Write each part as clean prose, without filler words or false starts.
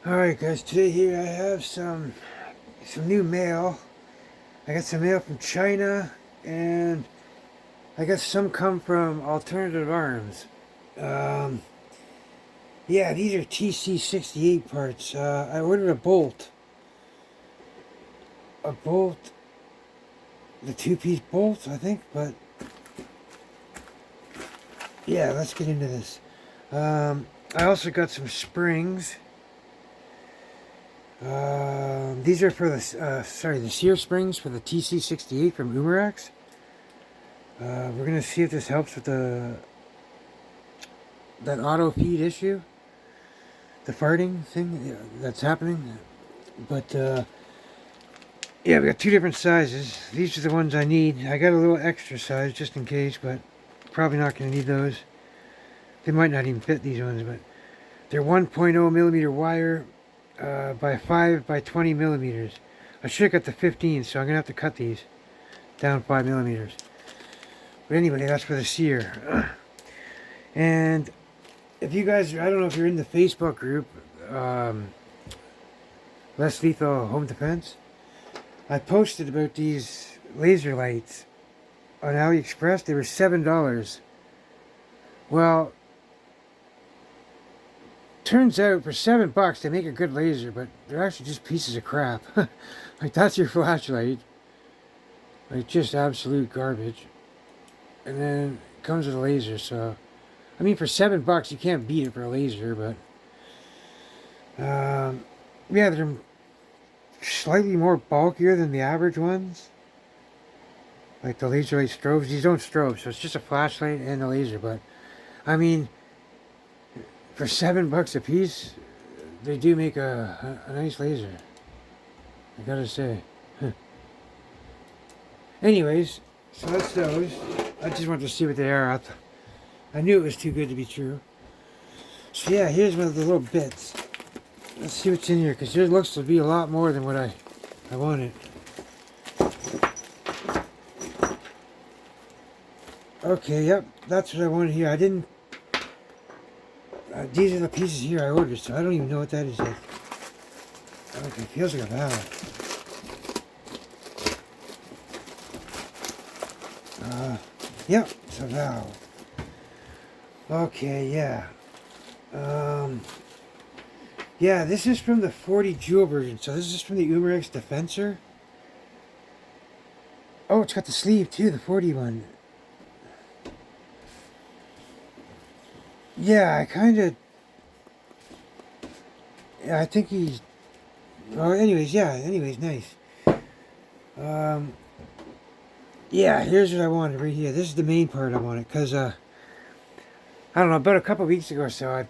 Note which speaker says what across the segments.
Speaker 1: Alright guys, today here I have some new mail. I got some mail from China, and I guess some come from Alternative Arms. Um, yeah, these are TC68 parts. I ordered a bolt, the two-piece bolt, I think, but yeah, let's get into this. I also got some springs. These are for the sear springs for the TC68 from Umarex. We're gonna see if this helps with that auto feed issue, the farting thing that's happening. But yeah, we got two different sizes. These are the ones I need. I got a little extra size just in case, but probably not gonna need those. They might not even fit these ones, but they're 1.0 millimeter wire by 5 by 20 millimeters. I should have got the 15, so I'm gonna have to cut these down 5 millimeters. But anyway, that's for the sear. And if you guys, I don't know if you're in the Facebook group, Less Lethal Home Defense, I posted about these laser lights on AliExpress. They were $7. Well, turns out for $7 they make a good laser, but they're actually just pieces of crap. Like, that's your flashlight. Like, just absolute garbage. And then it comes with a laser, so I mean, for $7 you can't beat it for a laser, but yeah, they're slightly more bulkier than the average ones. Like the laser light strobes. These don't strobe, so it's just a flashlight and a laser, but I mean, for $7 a piece, they do make a nice laser. I gotta say. Anyways, so that's those. I just wanted to see what they are. I knew it was too good to be true. So yeah, here's one of the little bits. Let's see what's in here, because there looks to be a lot more than what I wanted. Okay, yep, that's what I wanted here. I didn't... these are the pieces here I ordered, so I don't even know what that is yet. Okay, feels like a valve. Yep, it's a valve. Okay, yeah. Yeah, this is from the 40 joule version. So this is from the Umarex Defensor. Oh, it's got the sleeve too, the 40 one. Yeah, I kind of... Yeah, I think he's... Oh, anyways, yeah, anyways, nice. Yeah, here's what I wanted right here. This is the main part I wanted, because, I don't know, about a couple weeks ago or so,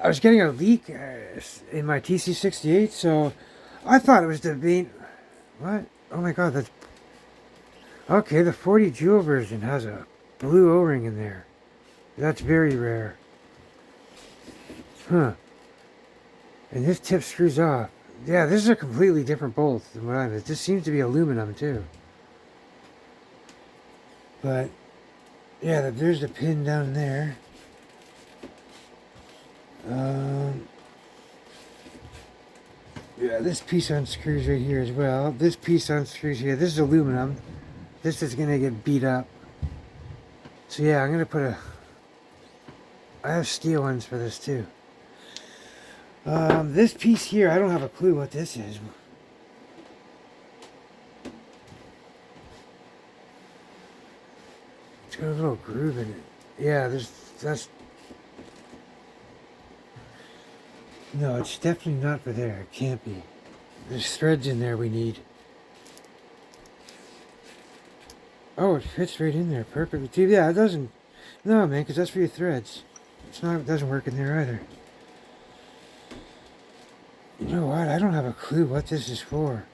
Speaker 1: I was getting a leak in my TC68, so I thought it was the main... What? Oh my god, that's... Okay, the 40 joule version has a blue O-ring in there. That's very rare. Huh. And this tip screws off. Yeah, this is a completely different bolt than what I have. This seems to be aluminum too. But, yeah, there's the pin down there. Yeah, this piece unscrews right here as well. This piece unscrews here. This is aluminum. This is going to get beat up. So yeah, I'm going to put I have steel ones for this too. This piece here, I don't have a clue what this is. It's got a little groove in it. Yeah, that's... No, it's definitely not for there. It can't be. There's threads in there we need. Oh, it fits right in there perfectly too. Yeah, it doesn't... No, man, because that's for your threads. It's not... It doesn't work in there either. You know what? I don't have a clue what this is for.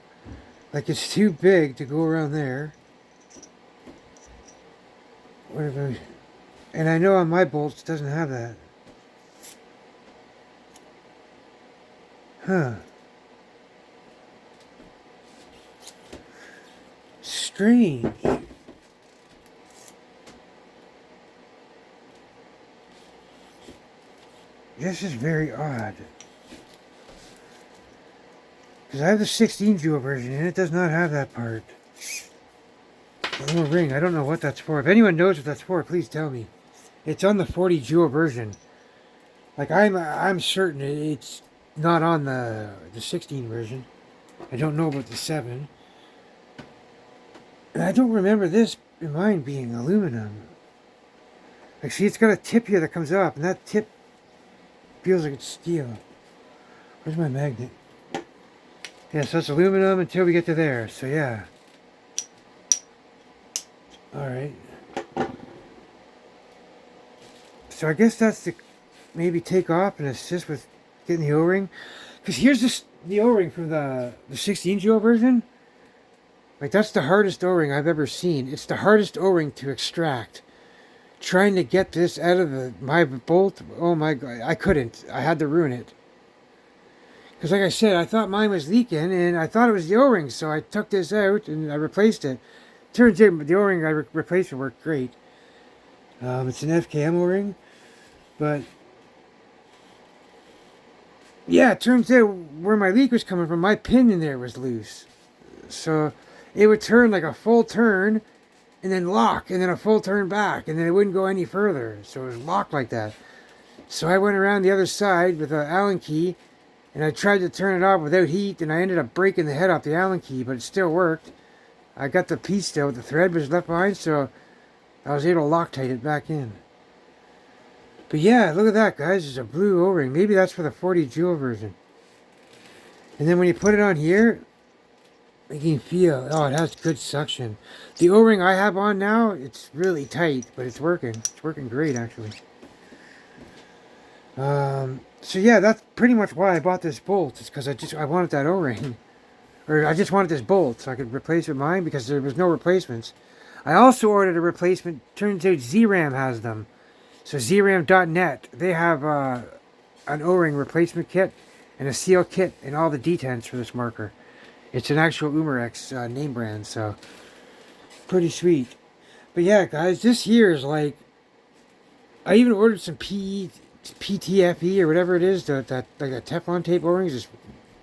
Speaker 1: Like, it's too big to go around there. Whatever. And I know on my bolts it doesn't have that. Huh. Strange. This is very odd. Because I have the 16 jewel version and it does not have that part. A little ring. I don't know what that's for. If anyone knows what that's for, please tell me. It's on the 40 jewel version. Like I'm certain it's not on the 16 version. I don't know about the 7. And I don't remember this in mine being aluminum. Like, see, it's got a tip here that comes up, and that tip feels like it's steel. Where's my magnet? Yeah, so it's aluminum until we get to there. So yeah. Alright. So I guess that's the maybe take off and assist with getting the O-ring. Because here's the O-ring from the 16 jewel version. Like, that's the hardest O-ring I've ever seen. It's the hardest O-ring to extract. Trying to get this out of my bolt, oh my god, I couldn't. I had to ruin it. Because like I said, I thought mine was leaking, and I thought it was the O-ring, so I took this out, and I replaced it. Turns out the O-ring I replaced it worked great. It's an FKM O-ring, but yeah, it turns out where my leak was coming from, my pin in there was loose. So it would turn like a full turn, and then lock, and then a full turn back, and then it wouldn't go any further. So it was locked like that. So I went around the other side with an Allen key, and I tried to turn it off without heat, and I ended up breaking the head off the Allen key, but it still worked. I got the piece still, the thread was left behind, so I was able to Loctite it back in. But yeah, look at that, guys. There's a blue O-ring. Maybe that's for the 40 jewel version. And then when you put it on here, you can feel, oh, it has good suction. The O-ring I have on now, it's really tight, but it's working. It's working great, actually. So yeah, that's pretty much why I bought this bolt. It's because I wanted that O-ring. Or I just wanted this bolt so I could replace it with mine because there was no replacements. I also ordered a replacement. Turns out ZRAM has them. So ZRAM.net, they have an O-ring replacement kit and a seal kit and all the detents for this marker. It's an actual Umarex name brand, so pretty sweet. But yeah, guys, this here is like, I even ordered some PTFE or whatever it is, that like a Teflon tape O-rings.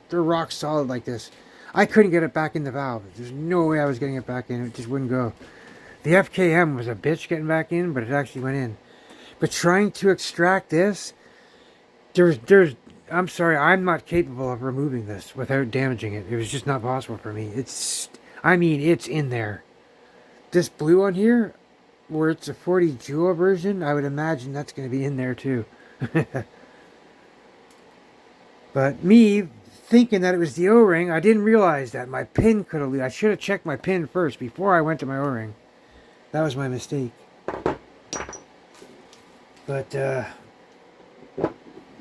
Speaker 1: They're rock solid like this. I couldn't get it back in the valve. There's no way I was getting it back in. It just wouldn't go. The FKM was a bitch getting back in, but it actually went in. But trying to extract this, I'm sorry, I'm not capable of removing this without damaging it. It was just not possible for me. It's in there. This blue one here, where it's a 40 jewel version, I would imagine that's going to be in there too. But me thinking that it was the O-ring, I didn't realize that my pin could have leaked. I should have checked my pin first before I went to my O-ring. That was my mistake. But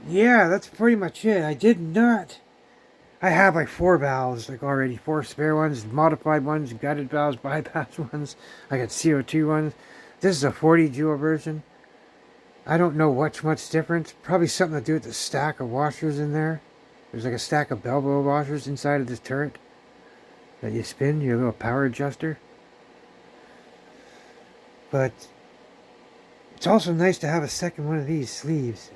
Speaker 1: yeah, that's pretty much it. I have like 4 valves, like already 4 spare ones, modified ones, gutted valves, bypass ones. I got CO2 ones. This is a 40 jewel version. I don't know what's much difference. Probably something to do with the stack of washers in there. There's like a stack of Belvo washers inside of this turret that you spin, your little power adjuster. But it's also nice to have a second one of these sleeves.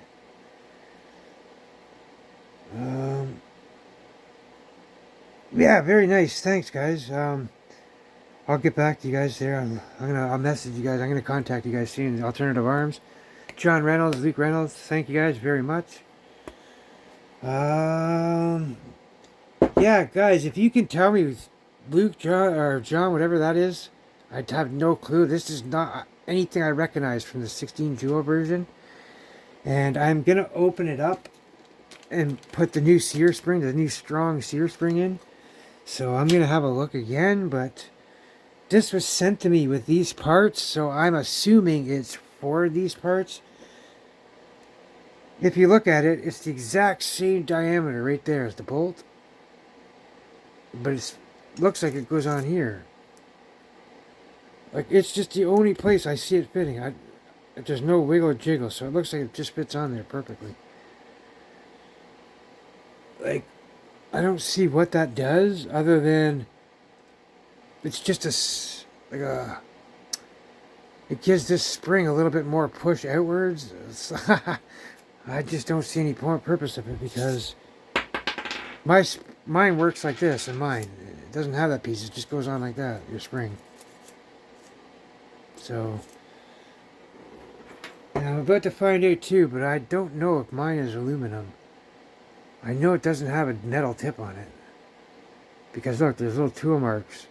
Speaker 1: Yeah, very nice. Thanks, guys. I'll get back to you guys there. I'll message you guys. I'm gonna contact you guys soon. Alternative Arms, John Reynolds, Luke Reynolds. Thank you guys very much. Yeah, guys, if you can tell me, Luke, John, or John, whatever that is, I'd have no clue. This is not anything I recognize from the 16 jewel version. And I'm gonna open it up and put the new sear spring, the new strong sear spring in. So I'm gonna have a look again, but this was sent to me with these parts, so I'm assuming it's for these parts. If you look at it, it's the exact same diameter right there as the bolt, but it looks like it goes on here. Like, it's just the only place I see it fitting. There's no wiggle or jiggle, so it looks like it just fits on there perfectly. Like, I don't see what that does other than it's just it gives this spring a little bit more push outwards. I just don't see any purpose of it because mine works like this, and mine. It doesn't have that piece. It just goes on like that, your spring. So, and I'm about to find out too, but I don't know if mine is aluminum. I know it doesn't have a metal tip on it. Because look, there's little tool marks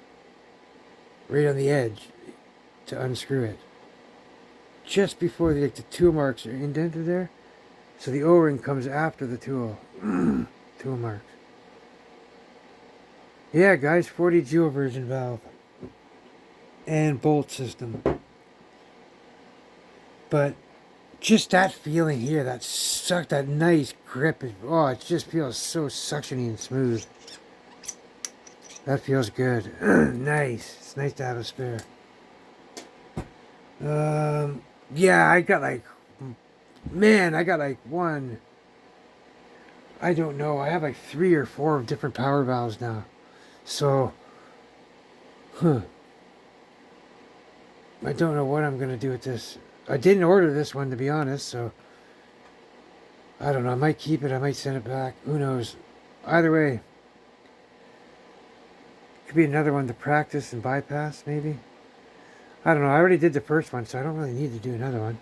Speaker 1: right on the edge to unscrew it. Just before the tool marks are indented there. So the O-ring comes after the tool. Tool marks. Yeah, guys, 40 joule version valve. And bolt system. But just that feeling here, that nice grip. Oh, it just feels so suctiony and smooth. That feels good. Nice. It's nice to have a spare. Yeah, I got like one. I don't know. I have like 3 or 4 different power valves now. So, I don't know what I'm going to do with this. I didn't order this one, to be honest, so I don't know. I might keep it. I might send it back. Who knows? Either way, could be another one to practice and bypass, maybe. I don't know. I already did the first one, so I don't really need to do another one.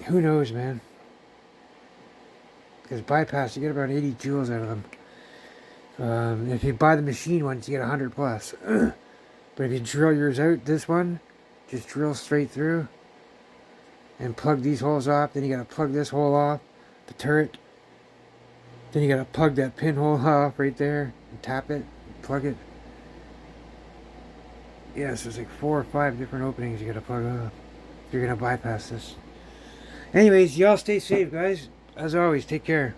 Speaker 1: Who knows, man? Because bypass, you get about 80 joules out of them. If you buy the machine ones, you get 100 plus. But if you drill yours out, this one, just drill straight through and plug these holes off. Then you got to plug this hole off, the turret. Then you got to plug that pinhole off right there and tap it, plug it. Yeah, so there's like 4 or 5 different openings you got to plug off if you're going to bypass this. Anyways, y'all stay safe, guys. As always, take care.